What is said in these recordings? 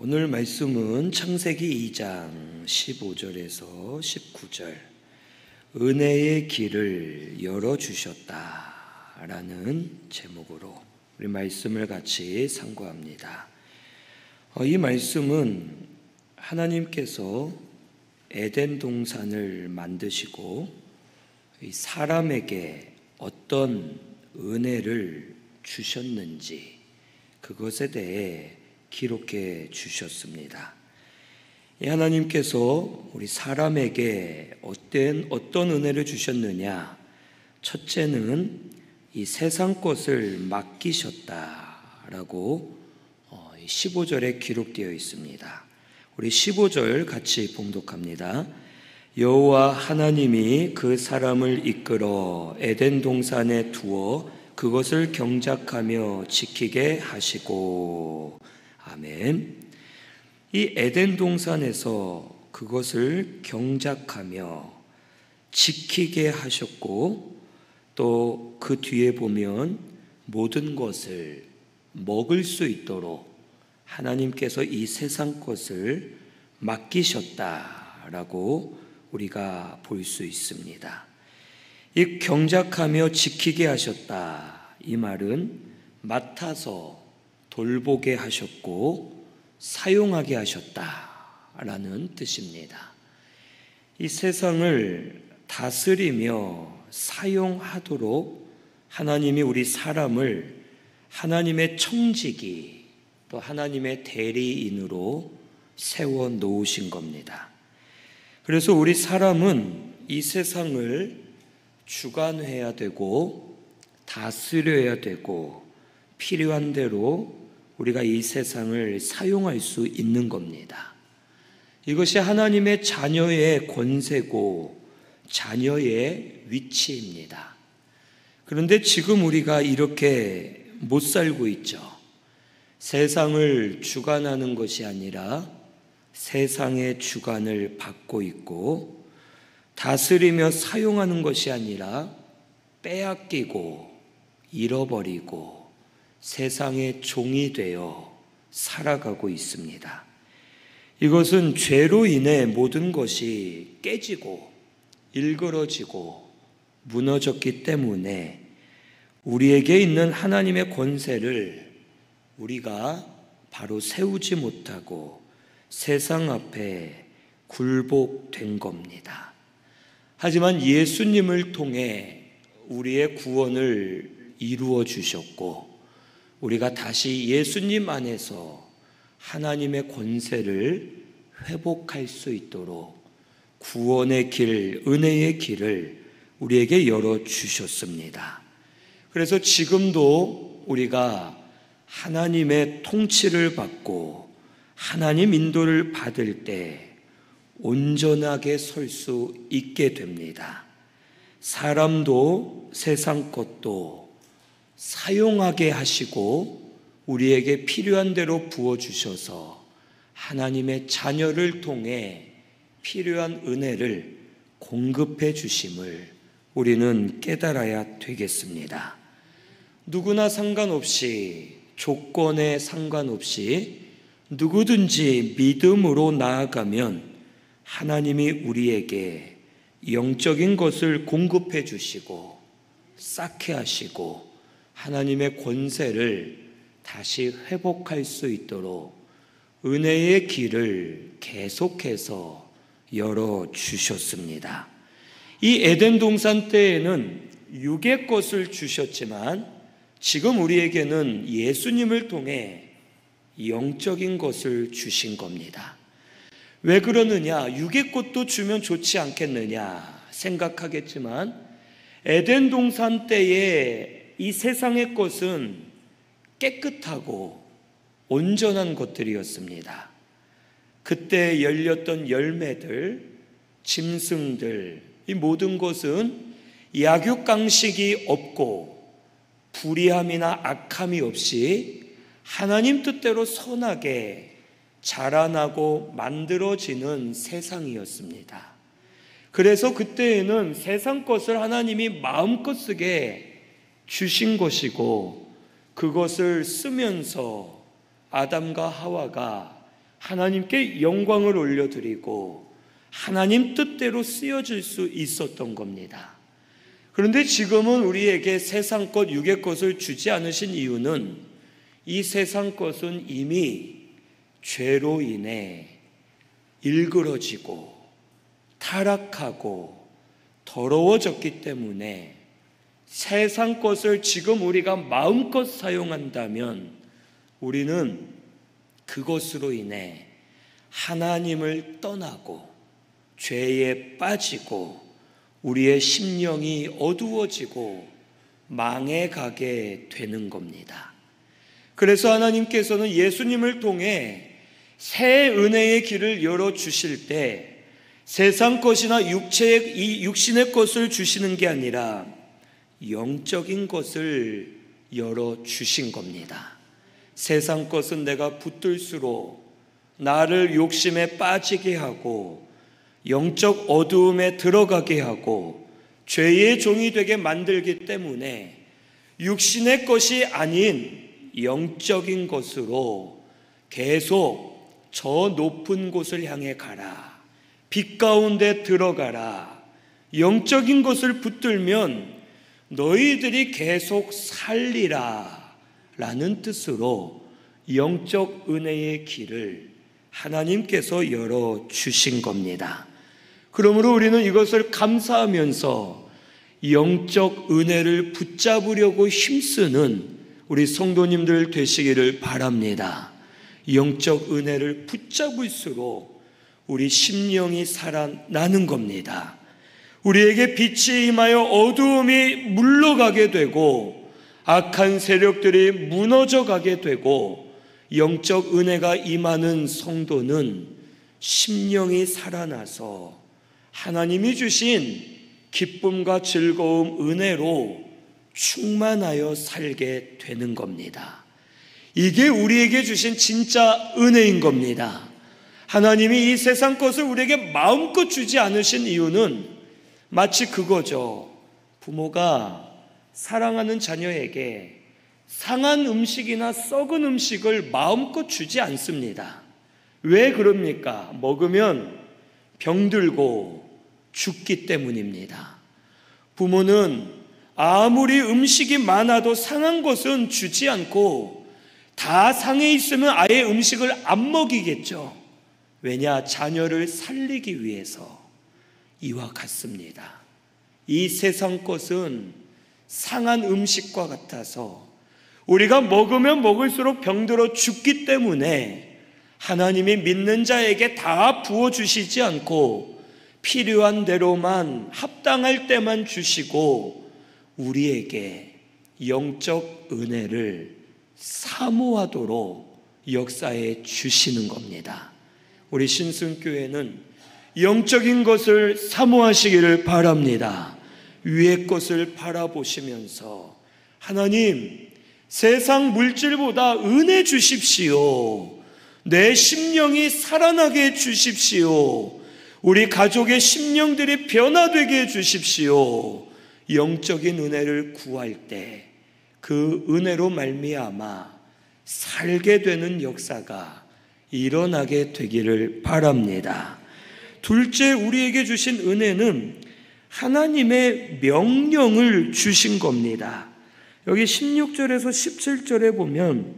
오늘 말씀은 창세기 2장 15절에서 19절, 은혜의 길을 열어주셨다라는 제목으로 우리 말씀을 같이 상고합니다. 이 말씀은 하나님께서 에덴 동산을 만드시고 사람에게 어떤 은혜를 주셨는지 그것에 대해 기록해 주셨습니다. 하나님께서 우리 사람에게 어떤 은혜를 주셨느냐? 첫째는 이 세상 것을 맡기셨다라고 15절에 기록되어 있습니다. 우리 15절 같이 봉독합니다. 여호와 하나님이 그 사람을 이끌어 에덴 동산에 두어 그것을 경작하며 지키게 하시고. 아멘. 이 에덴 동산에서 그것을 경작하며 지키게 하셨고, 또 그 뒤에 보면 모든 것을 먹을 수 있도록 하나님께서 이 세상 것을 맡기셨다라고 우리가 볼 수 있습니다. 이 경작하며 지키게 하셨다, 이 말은 맡아서 돌보게 하셨고 사용하게 하셨다라는 뜻입니다. 이 세상을 다스리며 사용하도록 하나님이 우리 사람을 하나님의 청지기, 또 하나님의 대리인으로 세워 놓으신 겁니다. 그래서 우리 사람은 이 세상을 주관해야 되고 다스려야 되고 필요한 대로 우리가 이 세상을 사용할 수 있는 겁니다. 이것이 하나님의 자녀의 권세고 자녀의 위치입니다. 그런데 지금 우리가 이렇게 못 살고 있죠. 세상을 주관하는 것이 아니라 세상의 주관을 받고 있고, 다스리며 사용하는 것이 아니라 빼앗기고 잃어버리고 세상의 종이 되어 살아가고 있습니다. 이것은 죄로 인해 모든 것이 깨지고 일그러지고 무너졌기 때문에 우리에게 있는 하나님의 권세를 우리가 바로 세우지 못하고 세상 앞에 굴복된 겁니다. 하지만 예수님을 통해 우리의 구원을 이루어 주셨고, 우리가 다시 예수님 안에서 하나님의 권세를 회복할 수 있도록 구원의 길, 은혜의 길을 우리에게 열어주셨습니다. 그래서 지금도 우리가 하나님의 통치를 받고 하나님 인도를 받을 때 온전하게 설 수 있게 됩니다. 사람도 세상 것도 사용하게 하시고 우리에게 필요한 대로 부어주셔서 하나님의 자녀를 통해 필요한 은혜를 공급해 주심을 우리는 깨달아야 되겠습니다. 누구나 상관없이, 조건에 상관없이 누구든지 믿음으로 나아가면 하나님이 우리에게 영적인 것을 공급해 주시고 쌓게 하시고 하나님의 권세를 다시 회복할 수 있도록 은혜의 길을 계속해서 열어주셨습니다. 이 에덴 동산 때에는 육의 것을 주셨지만 지금 우리에게는 예수님을 통해 영적인 것을 주신 겁니다. 왜 그러느냐? 육의 것도 주면 좋지 않겠느냐 생각하겠지만, 에덴 동산 때에 이 세상의 것은 깨끗하고 온전한 것들이었습니다. 그때 열렸던 열매들, 짐승들, 이 모든 것은 약육강식이 없고 불의함이나 악함이 없이 하나님 뜻대로 선하게 자라나고 만들어지는 세상이었습니다. 그래서 그때에는 세상 것을 하나님이 마음껏 쓰게 주신 것이고, 그것을 쓰면서 아담과 하와가 하나님께 영광을 올려드리고 하나님 뜻대로 쓰여질 수 있었던 겁니다. 그런데 지금은 우리에게 세상 것, 육의 것을 주지 않으신 이유는 이 세상 것은 이미 죄로 인해 일그러지고 타락하고 더러워졌기 때문에 세상 것을 지금 우리가 마음껏 사용한다면 우리는 그것으로 인해 하나님을 떠나고 죄에 빠지고 우리의 심령이 어두워지고 망해가게 되는 겁니다. 그래서 하나님께서는 예수님을 통해 새 은혜의 길을 열어주실 때 세상 것이나 육신의 것을 주시는 게 아니라 영적인 것을 열어주신 겁니다. 세상 것은 내가 붙들수록 나를 욕심에 빠지게 하고 영적 어두움에 들어가게 하고 죄의 종이 되게 만들기 때문에 육신의 것이 아닌 영적인 것으로 계속 저 높은 곳을 향해 가라. 빛 가운데 들어가라. 영적인 것을 붙들면 너희들이 계속 살리라 라는 뜻으로 영적 은혜의 길을 하나님께서 열어주신 겁니다. 그러므로 우리는 이것을 감사하면서 영적 은혜를 붙잡으려고 힘쓰는 우리 성도님들 되시기를 바랍니다. 영적 은혜를 붙잡을수록 우리 심령이 살아나는 겁니다. 우리에게 빛이 임하여 어두움이 물러가게 되고 악한 세력들이 무너져 가게 되고 영적 은혜가 임하는 성도는 심령이 살아나서 하나님이 주신 기쁨과 즐거움, 은혜로 충만하여 살게 되는 겁니다. 이게 우리에게 주신 진짜 은혜인 겁니다. 하나님이 이 세상 것을 우리에게 마음껏 주지 않으신 이유는 마치 그거죠. 부모가 사랑하는 자녀에게 상한 음식이나 썩은 음식을 마음껏 주지 않습니다. 왜 그럽니까? 먹으면 병들고 죽기 때문입니다. 부모는 아무리 음식이 많아도 상한 것은 주지 않고 다 상해 있으면 아예 음식을 안 먹이겠죠. 왜냐? 자녀를 살리기 위해서. 이와 같습니다. 이 세상 것은 상한 음식과 같아서 우리가 먹으면 먹을수록 병들어 죽기 때문에 하나님이 믿는 자에게 다 부어주시지 않고 필요한 대로만 합당할 때만 주시고 우리에게 영적 은혜를 사모하도록 역사해 주시는 겁니다. 우리 신승교회는 영적인 것을 사모하시기를 바랍니다. 위의 것을 바라보시면서 하나님, 세상 물질보다 은혜 주십시오. 내 심령이 살아나게 해 주십시오. 우리 가족의 심령들이 변화되게 해 주십시오. 영적인 은혜를 구할 때 그 은혜로 말미암아 살게 되는 역사가 일어나게 되기를 바랍니다. 둘째, 우리에게 주신 은혜는 하나님의 명령을 주신 겁니다. 여기 16절에서 17절에 보면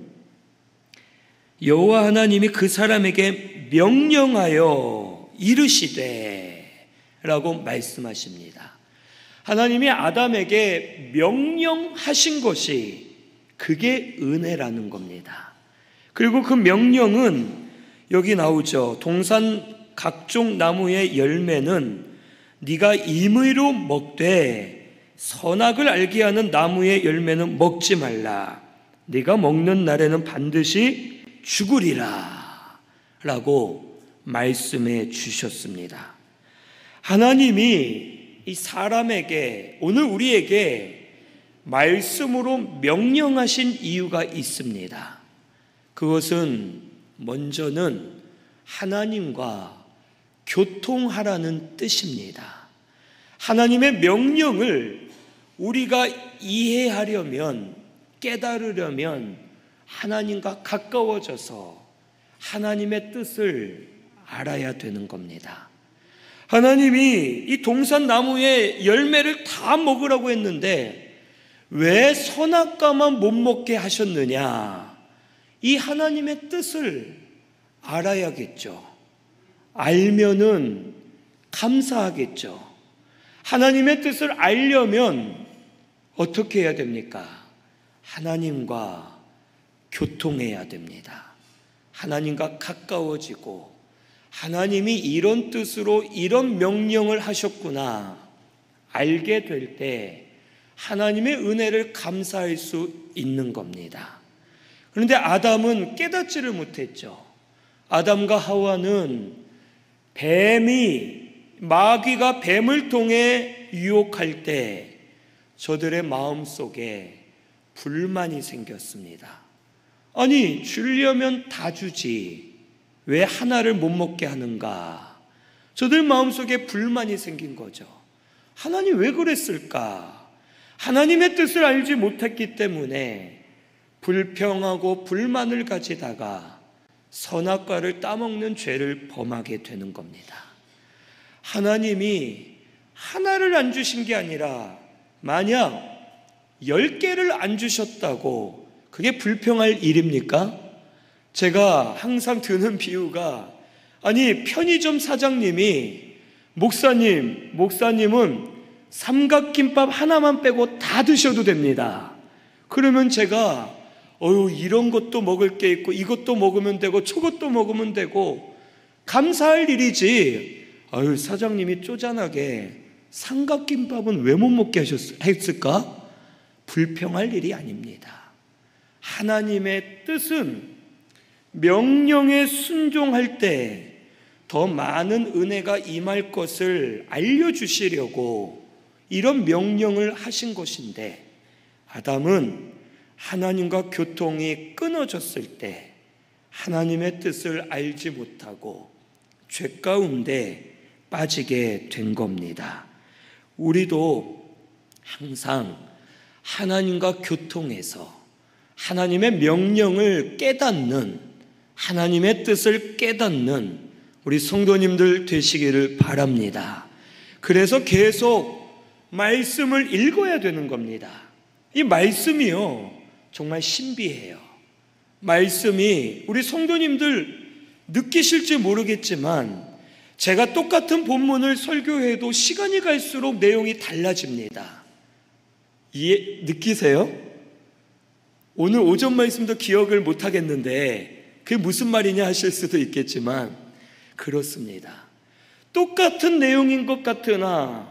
여호와 하나님이 그 사람에게 명령하여 이르시되 라고 말씀하십니다. 하나님이 아담에게 명령하신 것이 그게 은혜라는 겁니다. 그리고 그 명령은 여기 나오죠. 동산 각종 나무의 열매는 네가 임의로 먹되 선악을 알게 하는 나무의 열매는 먹지 말라. 네가 먹는 날에는 반드시 죽으리라 라고 말씀해 주셨습니다. 하나님이 이 사람에게, 오늘 우리에게 말씀으로 명령하신 이유가 있습니다. 그것은 먼저는 하나님과 교통하라는 뜻입니다. 하나님의 명령을 우리가 이해하려면, 깨달으려면 하나님과 가까워져서 하나님의 뜻을 알아야 되는 겁니다. 하나님이 이 동산나무의 열매를 다 먹으라고 했는데 왜 선악과만 못 먹게 하셨느냐? 이 하나님의 뜻을 알아야겠죠. 알면은 감사하겠죠. 하나님의 뜻을 알려면 어떻게 해야 됩니까? 하나님과 교통해야 됩니다. 하나님과 가까워지고 하나님이 이런 뜻으로 이런 명령을 하셨구나 알게 될 때 하나님의 은혜를 감사할 수 있는 겁니다. 그런데 아담은 깨닫지를 못했죠. 아담과 하와는 마귀가 뱀을 통해 유혹할 때 저들의 마음속에 불만이 생겼습니다. 아니, 주려면 다 주지 왜 하나를 못 먹게 하는가? 저들 마음속에 불만이 생긴 거죠. 하나님 왜 그랬을까? 하나님의 뜻을 알지 못했기 때문에 불평하고 불만을 가지다가 선악과를 따먹는 죄를 범하게 되는 겁니다. 하나님이 하나를 안 주신 게 아니라 만약 10개를 안 주셨다고 그게 불평할 일입니까? 제가 항상 드는 비유가, 아니 편의점 사장님이 목사님은 삼각김밥 하나만 빼고 다 드셔도 됩니다. 그러면 제가 이런 것도 먹을 게 있고 이것도 먹으면 되고 저것도 먹으면 되고 감사할 일이지, 사장님이 쪼잔하게 삼각김밥은 왜 못 먹게 했을까? 불평할 일이 아닙니다. 하나님의 뜻은 명령에 순종할 때 더 많은 은혜가 임할 것을 알려주시려고 이런 명령을 하신 것인데, 아담은 하나님과 교통이 끊어졌을 때 하나님의 뜻을 알지 못하고 죄 가운데 빠지게 된 겁니다. 우리도 항상 하나님과 교통해서 하나님의 명령을 깨닫는, 하나님의 뜻을 깨닫는 우리 성도님들 되시기를 바랍니다. 그래서 계속 말씀을 읽어야 되는 겁니다. 이 말씀이요, 정말 신비해요. 말씀이 우리 성도님들 느끼실지 모르겠지만 제가 똑같은 본문을 설교해도 시간이 갈수록 내용이 달라집니다. 느끼세요? 오늘 오전 말씀도 기억을 못하겠는데 그게 무슨 말이냐 하실 수도 있겠지만 그렇습니다. 똑같은 내용인 것 같으나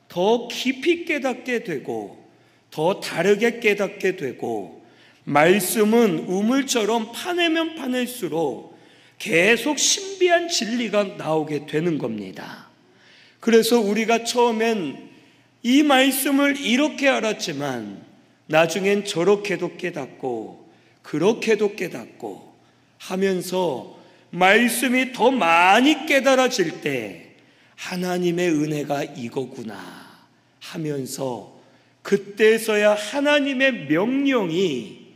더 깊이 깨닫게 되고 더 다르게 깨닫게 되고, 말씀은 우물처럼 파내면 파낼수록 계속 신비한 진리가 나오게 되는 겁니다. 그래서 우리가 처음엔 이 말씀을 이렇게 알았지만 나중엔 저렇게도 깨닫고 그렇게도 깨닫고 하면서 말씀이 더 많이 깨달아질 때 하나님의 은혜가 이거구나 하면서 그때서야 하나님의 명령이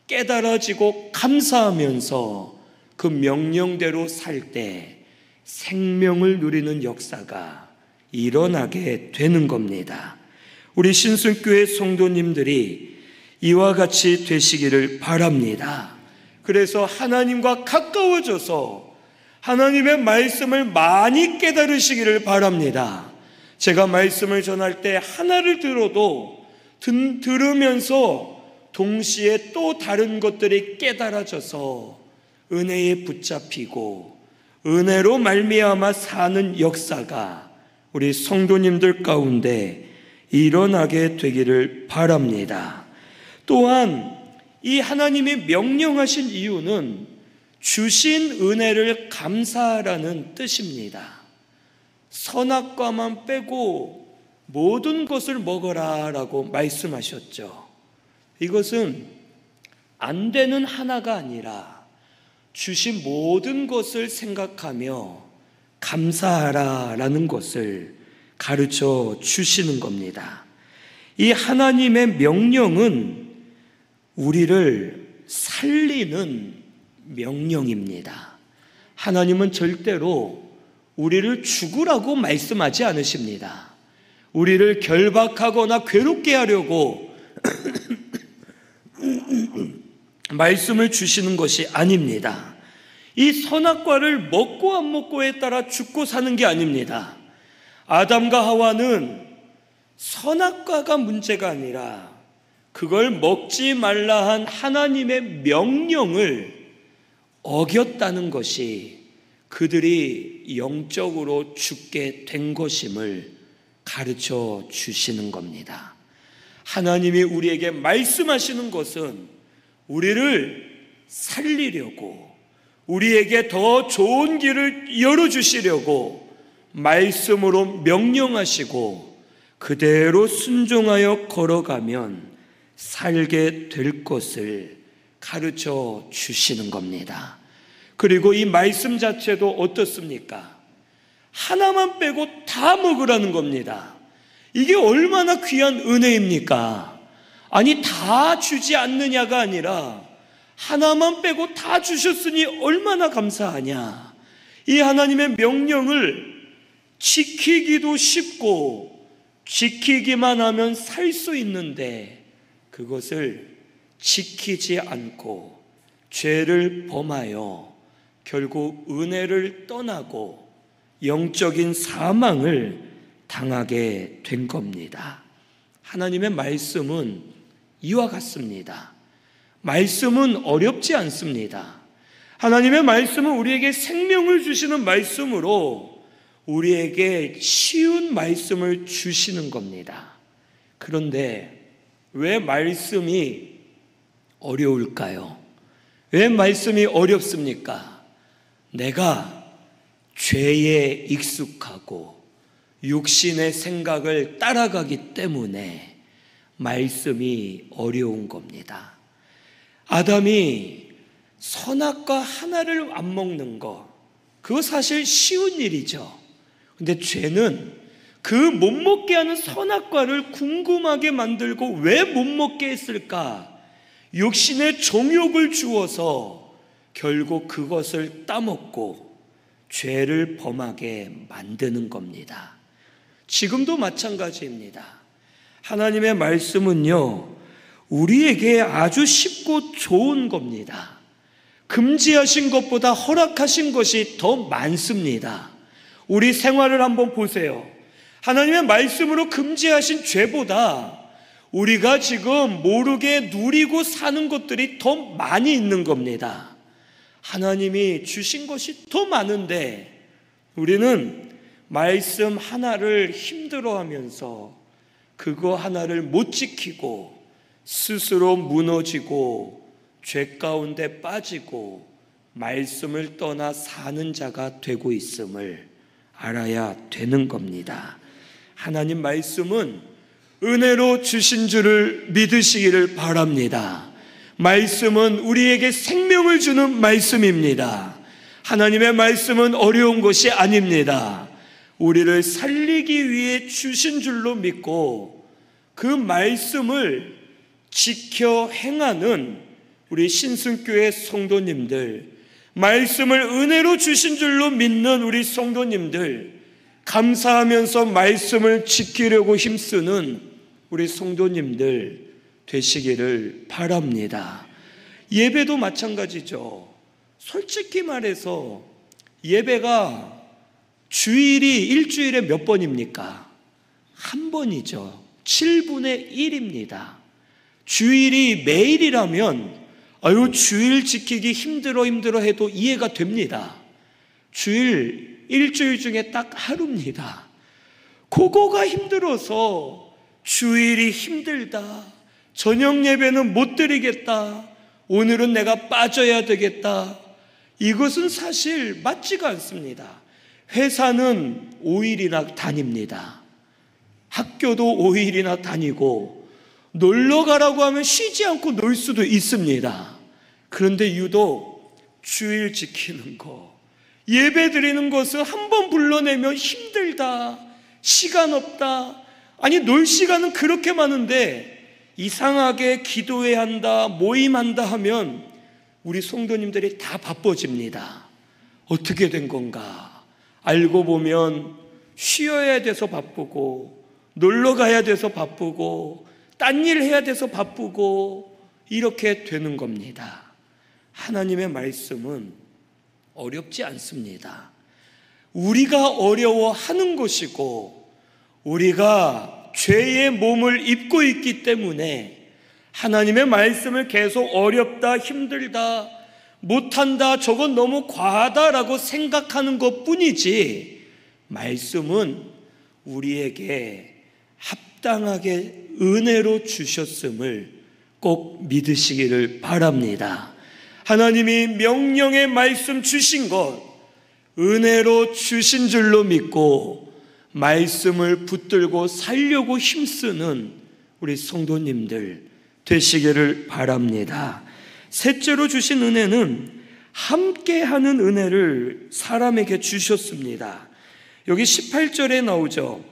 깨달아지고 감사하면서 그 명령대로 살 때 생명을 누리는 역사가 일어나게 되는 겁니다. 우리 신순교회 성도님들이 이와 같이 되시기를 바랍니다. 그래서 하나님과 가까워져서 하나님의 말씀을 많이 깨달으시기를 바랍니다. 제가 말씀을 전할 때 하나를 들어도 들으면서 동시에 또 다른 것들이 깨달아져서 은혜에 붙잡히고 은혜로 말미암아 사는 역사가 우리 성도님들 가운데 일어나게 되기를 바랍니다. 또한 이 하나님이 명령하신 이유는 주신 은혜를 감사하라는 뜻입니다. 선악과만 빼고 모든 것을 먹어라 라고 말씀하셨죠. 이것은 안 되는 하나가 아니라 주신 모든 것을 생각하며 감사하라 라는 것을 가르쳐 주시는 겁니다. 이 하나님의 명령은 우리를 살리는 명령입니다. 하나님은 절대로 우리를 죽으라고 말씀하지 않으십니다. 우리를 결박하거나 괴롭게 하려고 말씀을 주시는 것이 아닙니다. 이 선악과를 먹고 안 먹고에 따라 죽고 사는 게 아닙니다. 아담과 하와는 선악과가 문제가 아니라 그걸 먹지 말라 한 하나님의 명령을 어겼다는 것이 그들이 영적으로 죽게 된 것임을 가르쳐 주시는 겁니다. 하나님이 우리에게 말씀하시는 것은 우리를 살리려고, 우리에게 더 좋은 길을 열어주시려고 말씀으로 명령하시고 그대로 순종하여 걸어가면 살게 될 것을 가르쳐 주시는 겁니다. 그리고 이 말씀 자체도 어떻습니까? 하나만 빼고 다 먹으라는 겁니다. 이게 얼마나 귀한 은혜입니까? 아니, 다 주지 않느냐가 아니라 하나만 빼고 다 주셨으니 얼마나 감사하냐. 이 하나님의 명령을 지키기도 쉽고 지키기만 하면 살 수 있는데 그것을 지키지 않고 죄를 범하여 결국 은혜를 떠나고 영적인 사망을 당하게 된 겁니다. 하나님의 말씀은 이와 같습니다. 말씀은 어렵지 않습니다. 하나님의 말씀은 우리에게 생명을 주시는 말씀으로 우리에게 쉬운 말씀을 주시는 겁니다. 그런데 왜 말씀이 어려울까요? 왜 말씀이 어렵습니까? 내가 죄에 익숙하고 육신의 생각을 따라가기 때문에 말씀이 어려운 겁니다. 아담이 선악과 하나를 안 먹는 거, 그거 사실 쉬운 일이죠. 근데 죄는 그 못 먹게 하는 선악과를 궁금하게 만들고 왜 못 먹게 했을까? 육신의 정욕을 주어서 결국 그것을 따먹고 죄를 범하게 만드는 겁니다. 지금도 마찬가지입니다. 하나님의 말씀은요, 우리에게 아주 쉽고 좋은 겁니다. 금지하신 것보다 허락하신 것이 더 많습니다. 우리 생활을 한번 보세요. 하나님의 말씀으로 금지하신 죄보다 우리가 지금 모르게 누리고 사는 것들이 더 많이 있는 겁니다. 하나님이 주신 것이 더 많은데 우리는 말씀 하나를 힘들어하면서 그거 하나를 못 지키고 스스로 무너지고 죄 가운데 빠지고 말씀을 떠나 사는 자가 되고 있음을 알아야 되는 겁니다. 하나님 말씀은 은혜로 주신 줄을 믿으시기를 바랍니다. 말씀은 우리에게 생명을 주는 말씀입니다. 하나님의 말씀은 어려운 것이 아닙니다. 우리를 살리기 위해 주신 줄로 믿고 그 말씀을 지켜 행하는 우리 신승교회 성도님들, 말씀을 은혜로 주신 줄로 믿는 우리 성도님들, 감사하면서 말씀을 지키려고 힘쓰는 우리 성도님들 되시기를 바랍니다. 예배도 마찬가지죠. 솔직히 말해서 예배가 주일이 일주일에 몇 번입니까? 한 번이죠. 7분의 1입니다. 주일이 매일이라면 주일 지키기 힘들어 해도 이해가 됩니다. 일주일 중에 딱 하루입니다. 그거가 힘들어서 주일이 힘들다, 저녁 예배는 못 드리겠다, 오늘은 내가 빠져야 되겠다, 이것은 사실 맞지가 않습니다. 회사는 5일이나 다닙니다. 학교도 5일이나 다니고 놀러 가라고 하면 쉬지 않고 놀 수도 있습니다. 그런데 유독 주일 지키는 거, 예배 드리는 것을 한 번 불러내면 힘들다, 시간 없다, 아니 놀 시간은 그렇게 많은데 이상하게 기도해야 한다, 모임한다 하면 우리 성도님들이 다 바빠집니다. 어떻게 된 건가? 알고 보면 쉬어야 돼서 바쁘고, 놀러 가야 돼서 바쁘고, 딴 일 해야 돼서 바쁘고, 이렇게 되는 겁니다. 하나님의 말씀은 어렵지 않습니다. 우리가 어려워하는 것이고, 우리가 죄의 몸을 입고 있기 때문에 하나님의 말씀을 계속 어렵다, 힘들다, 못한다, 저건 너무 과하다라고 생각하는 것뿐이지, 말씀은 우리에게 합당하게 은혜로 주셨음을 꼭 믿으시기를 바랍니다. 하나님이 명령의 말씀 주신 것 은혜로 주신 줄로 믿고 말씀을 붙들고 살려고 힘쓰는 우리 성도님들 되시기를 바랍니다. 셋째로 주신 은혜는 함께하는 은혜를 사람에게 주셨습니다. 여기 18절에 나오죠.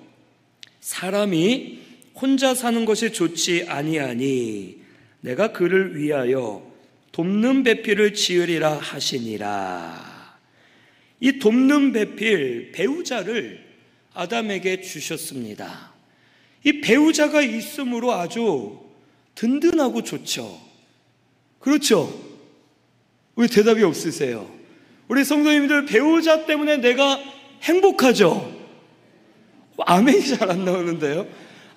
사람이 혼자 사는 것이 좋지 아니하니 내가 그를 위하여 돕는 배필을 지으리라 하시니라. 이 돕는 배필, 배우자를 아담에게 주셨습니다. 이 배우자가 있으므로 아주 든든하고 좋죠. 그렇죠? 왜 대답이 없으세요? 우리 성도님들, 배우자 때문에 내가 행복하죠? 아멘이 잘 안 나오는데요.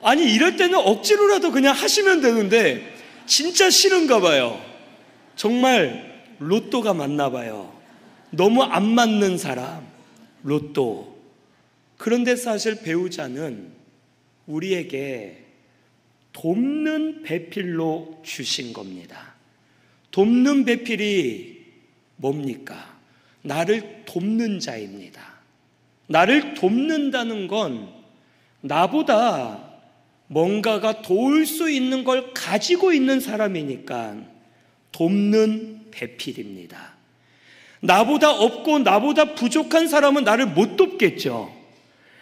아니, 이럴 때는 억지로라도 그냥 하시면 되는데 진짜 싫은가 봐요. 정말 로또가 맞나 봐요. 너무 안 맞는 사람, 로또. 그런데 사실 배우자는 우리에게 돕는 배필로 주신 겁니다. 돕는 배필이 뭡니까? 나를 돕는 자입니다. 나를 돕는다는 건 나보다 뭔가가 도울 수 있는 걸 가지고 있는 사람이니까 돕는 배필입니다. 나보다 없고 나보다 부족한 사람은 나를 못 돕겠죠.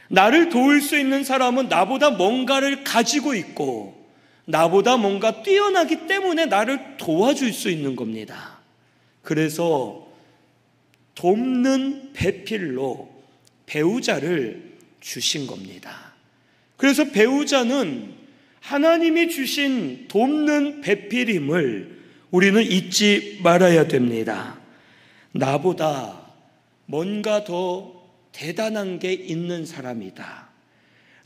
나를 도울 수 있는 사람은 나보다 뭔가를 가지고 있고 나보다 뭔가 뛰어나기 때문에 나를 도와줄 수 있는 겁니다. 그래서 돕는 배필로 배우자를 주신 겁니다. 그래서 배우자는 하나님이 주신 돕는 배필임을 우리는 잊지 말아야 됩니다. 나보다 뭔가 더 대단한 게 있는 사람이다.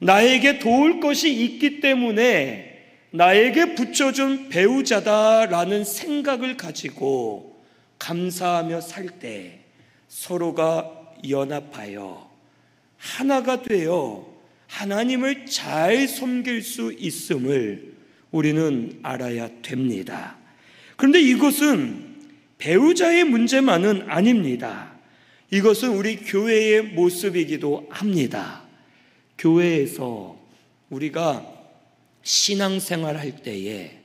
나에게 도울 것이 있기 때문에 나에게 붙여준 배우자다라는 생각을 가지고 감사하며 살 때 서로가 연합하여 하나가 되어 하나님을 잘 섬길 수 있음을 우리는 알아야 됩니다. 그런데 이것은 배우자의 문제만은 아닙니다. 이것은 우리 교회의 모습이기도 합니다. 교회에서 우리가 신앙생활 할 때에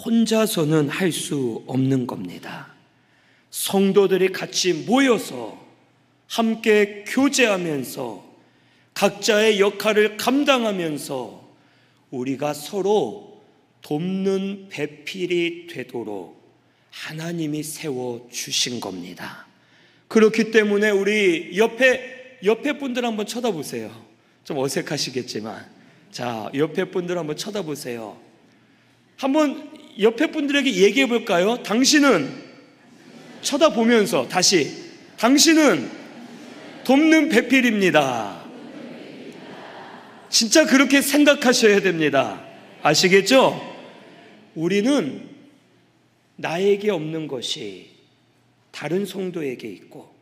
혼자서는 할 수 없는 겁니다. 성도들이 같이 모여서 함께 교제하면서 각자의 역할을 감당하면서 우리가 서로 돕는 배필이 되도록 하나님이 세워주신 겁니다. 그렇기 때문에 우리 옆에 분들 한번 쳐다보세요. 좀 어색하시겠지만, 자, 옆에 분들 한번 쳐다보세요. 한번 옆에 분들에게 얘기해 볼까요? 당신은, 쳐다보면서 다시, 당신은 돕는 배필입니다. 진짜 그렇게 생각하셔야 됩니다. 아시겠죠? 우리는 나에게 없는 것이 다른 성도에게 있고,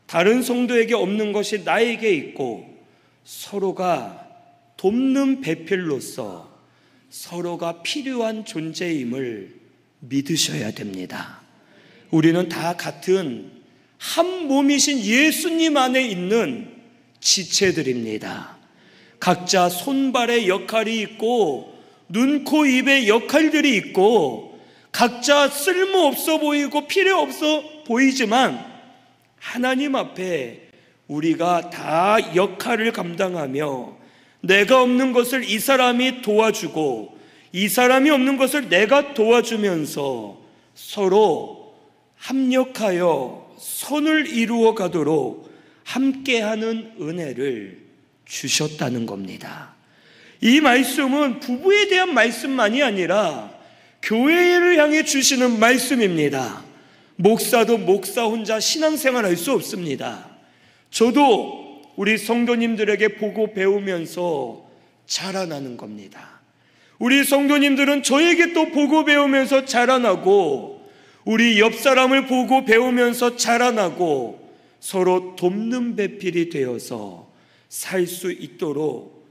다른 성도에게 없는 것이 나에게 있고, 서로가 돕는 배필로서 서로가 필요한 존재임을 믿으셔야 됩니다. 우리는 다 같은 한 몸이신 예수님 안에 있는 지체들입니다. 각자 손발의 역할이 있고 눈, 코, 입의 역할들이 있고 각자 쓸모없어 보이고 필요 없어 보이지만 하나님 앞에 우리가 다 역할을 감당하며 내가 없는 것을 이 사람이 도와주고 이 사람이 없는 것을 내가 도와주면서 서로 합력하여 선을 이루어 가도록 함께하는 은혜를 주셨다는 겁니다. 이 말씀은 부부에 대한 말씀만이 아니라 교회를 향해 주시는 말씀입니다. 목사도 목사 혼자 신앙생활 할 수 없습니다. 저도 우리 성도님들에게 보고 배우면서 자라나는 겁니다. 우리 성도님들은 저에게 또 보고 배우면서 자라나고, 우리 옆 사람을 보고 배우면서 자라나고, 서로 돕는 배필이 되어서 살 수 있도록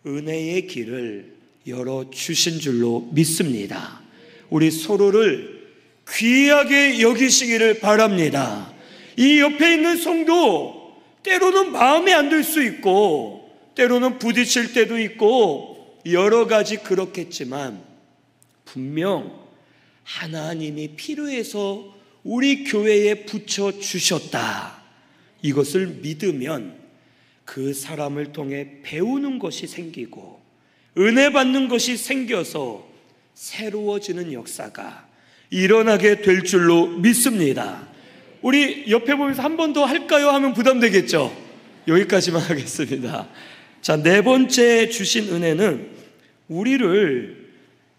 은혜의 길을 열어주신 줄로 믿습니다. 우리 서로를 귀하게 여기시기를 바랍니다. 이 옆에 있는 성도, 때로는 마음에 안 들 수 있고 때로는 부딪힐 때도 있고 여러 가지 그렇겠지만, 분명 하나님이 필요해서 우리 교회에 붙여주셨다, 이것을 믿으면 그 사람을 통해 배우는 것이 생기고 은혜 받는 것이 생겨서 새로워지는 역사가 일어나게 될 줄로 믿습니다. 우리 옆에 보면서 한 번 더 할까요? 하면 부담되겠죠? 여기까지만 하겠습니다. 자, 네 번째 주신 은혜는 우리를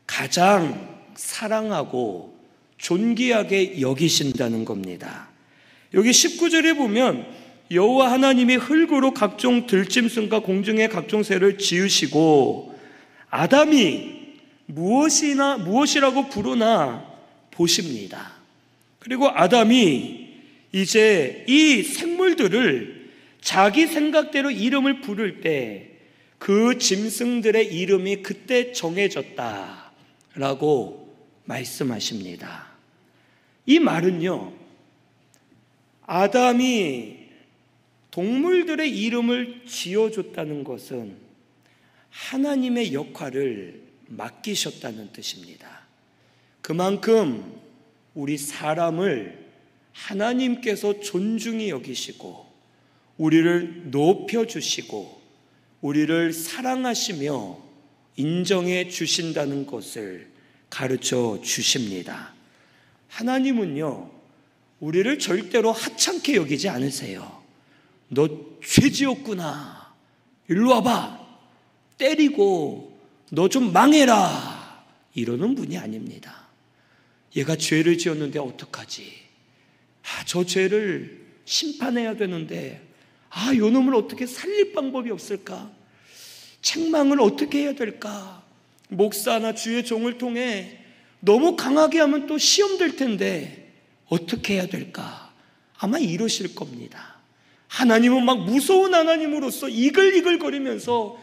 가장 사랑하고 존귀하게 여기신다는 겁니다. 여기 19절에 보면 여호와 하나님이 흙으로 각종 들짐승과 공중의 각종 새를 지으시고 아담이 무엇이라고 부르나 보십니다. 그리고 아담이 이제 이 생물들을 자기 생각대로 이름을 부를 때 그 짐승들의 이름이 그때 정해졌다라고 말씀하십니다. 이 말은요, 아담이 동물들의 이름을 지어줬다는 것은 하나님의 역할을 맡기셨다는 뜻입니다. 그만큼 우리 사람을 하나님께서 존중히 여기시고 우리를 높여주시고 우리를 사랑하시며 인정해 주신다는 것을 가르쳐 주십니다. 하나님은요, 우리를 절대로 하찮게 여기지 않으세요. 너 죄지었구나, 일로 와봐, 때리고 너 좀 망해라, 이러는 분이 아닙니다. 얘가 죄를 지었는데 어떡하지? 저 죄를 심판해야 되는데 요 놈을 어떻게 살릴 방법이 없을까? 책망을 어떻게 해야 될까? 목사나 주의 종을 통해 너무 강하게 하면 또 시험될 텐데 어떻게 해야 될까? 아마 이러실 겁니다. 하나님은 막 무서운 하나님으로서 이글이글거리면서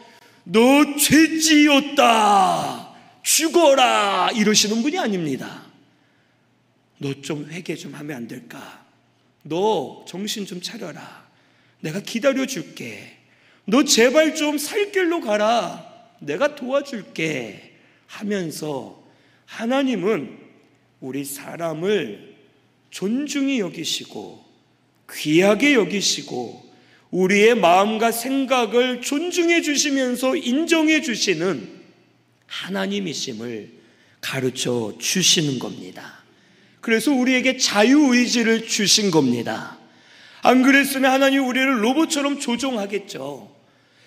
너 죄지었다, 죽어라, 이러시는 분이 아닙니다. 너 좀 회개 좀 하면 안 될까? 너 정신 좀 차려라, 내가 기다려줄게. 너 제발 좀 살 길로 가라, 내가 도와줄게 하면서 하나님은 우리 사람을 존중히 여기시고 귀하게 여기시고 우리의 마음과 생각을 존중해 주시면서 인정해 주시는 하나님이심을 가르쳐 주시는 겁니다. 그래서 우리에게 자유의지를 주신 겁니다. 안 그랬으면 하나님이 우리를 로봇처럼 조종하겠죠.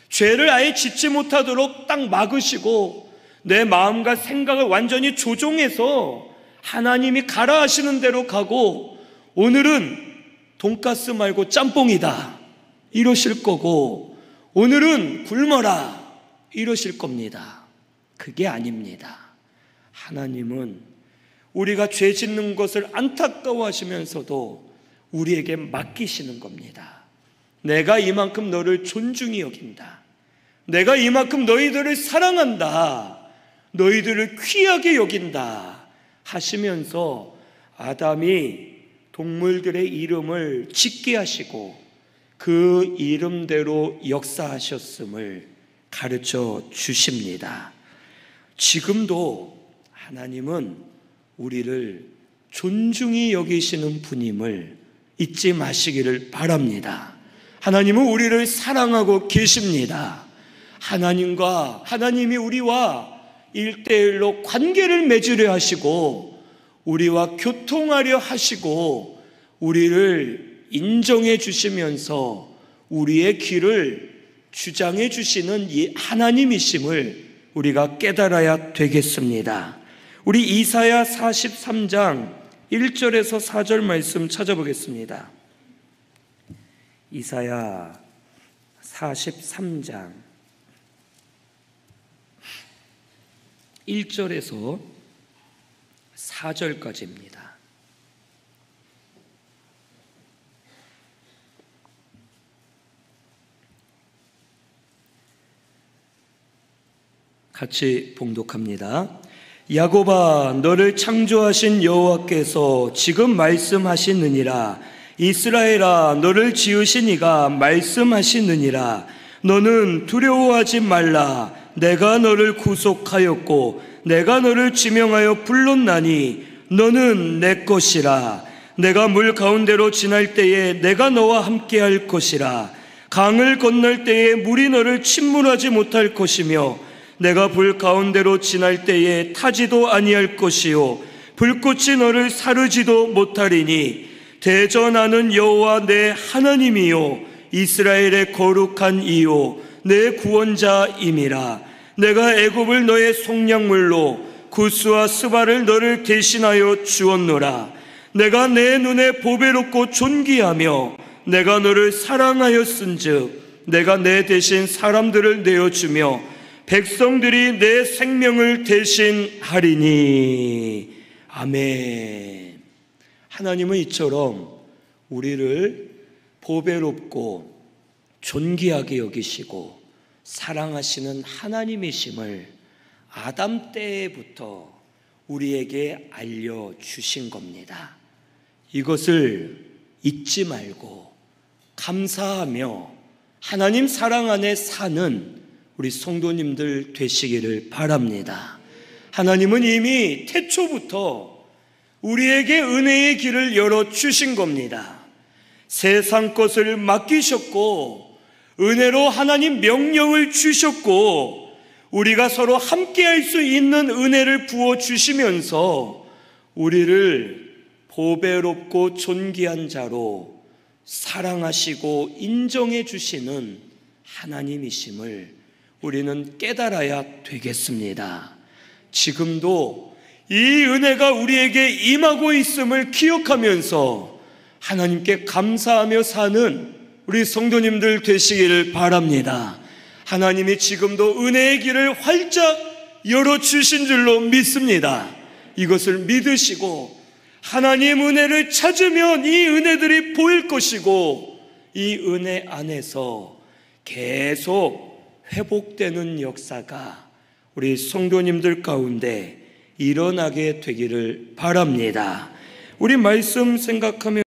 죄를 아예 짓지 못하도록 딱 막으시고 내 마음과 생각을 완전히 조종해서 하나님이 가라 하시는 대로 가고, 오늘은 돈가스 말고 짬뽕이다 이러실 거고, 오늘은 굶어라 이러실 겁니다. 그게 아닙니다. 하나님은 우리가 죄 짓는 것을 안타까워하시면서도 우리에게 맡기시는 겁니다. 내가 이만큼 너를 존중히 여긴다, 내가 이만큼 너희들을 사랑한다, 너희들을 귀하게 여긴다 하시면서 아담이 동물들의 이름을 짓게 하시고 그 이름대로 역사하셨음을 가르쳐 주십니다. 지금도 하나님은 우리를 존중히 여기시는 분임을 잊지 마시기를 바랍니다. 하나님은 우리를 사랑하고 계십니다. 하나님이 우리와 1대1로 관계를 맺으려 하시고 우리와 교통하려 하시고 우리를 인정해 주시면서 우리의 길을 주장해 주시는 이 하나님이심을 우리가 깨달아야 되겠습니다. 우리 이사야 43장 1절에서 4절 말씀 찾아보겠습니다. 이사야 43장 1절에서 4절까지입니다. 같이 봉독합니다. 야곱아, 너를 창조하신 여호와께서 지금 말씀하시느니라. 이스라엘아, 너를 지으신 이가 말씀하시느니라. 너는 두려워하지 말라. 내가 너를 구속하였고 내가 너를 지명하여 불렀나니 너는 내 것이라. 내가 물 가운데로 지날 때에 내가 너와 함께할 것이라. 강을 건널 때에 물이 너를 침몰하지 못할 것이며 내가 불 가운데로 지날 때에 타지도 아니할 것이요 불꽃이 너를 사르지도 못하리니 대전하는 여호와 내 하나님이요 이스라엘의 거룩한 이요 내 구원자임이라. 내가 애굽을 너의 속량물로 구스와 스바를 너를 대신하여 주었노라. 내가 내 눈에 보배롭고 존귀하며 내가 너를 사랑하였은즉 내가 내 대신 사람들을 내어주며 백성들이 내 생명을 대신하리니. 아멘. 하나님은 이처럼 우리를 보배롭고 존귀하게 여기시고 사랑하시는 하나님이심을 아담 때부터 우리에게 알려주신 겁니다. 이것을 잊지 말고 감사하며 하나님 사랑 안에 사는 우리 성도님들 되시기를 바랍니다. 하나님은 이미 태초부터 우리에게 은혜의 길을 열어주신 겁니다. 세상 것을 맡기셨고 은혜로 하나님 명령을 주셨고 우리가 서로 함께할 수 있는 은혜를 부어주시면서 우리를 보배롭고 존귀한 자로 사랑하시고 인정해 주시는 하나님이심을 우리는 깨달아야 되겠습니다. 지금도 이 은혜가 우리에게 임하고 있음을 기억하면서 하나님께 감사하며 사는 우리 성도님들 되시기를 바랍니다. 하나님이 지금도 은혜의 길을 활짝 열어주신 줄로 믿습니다. 이것을 믿으시고 하나님 은혜를 찾으면 이 은혜들이 보일 것이고 이 은혜 안에서 계속 회복되는 역사가 우리 성도님들 가운데 일어나게 되기를 바랍니다. 우리 말씀 생각하며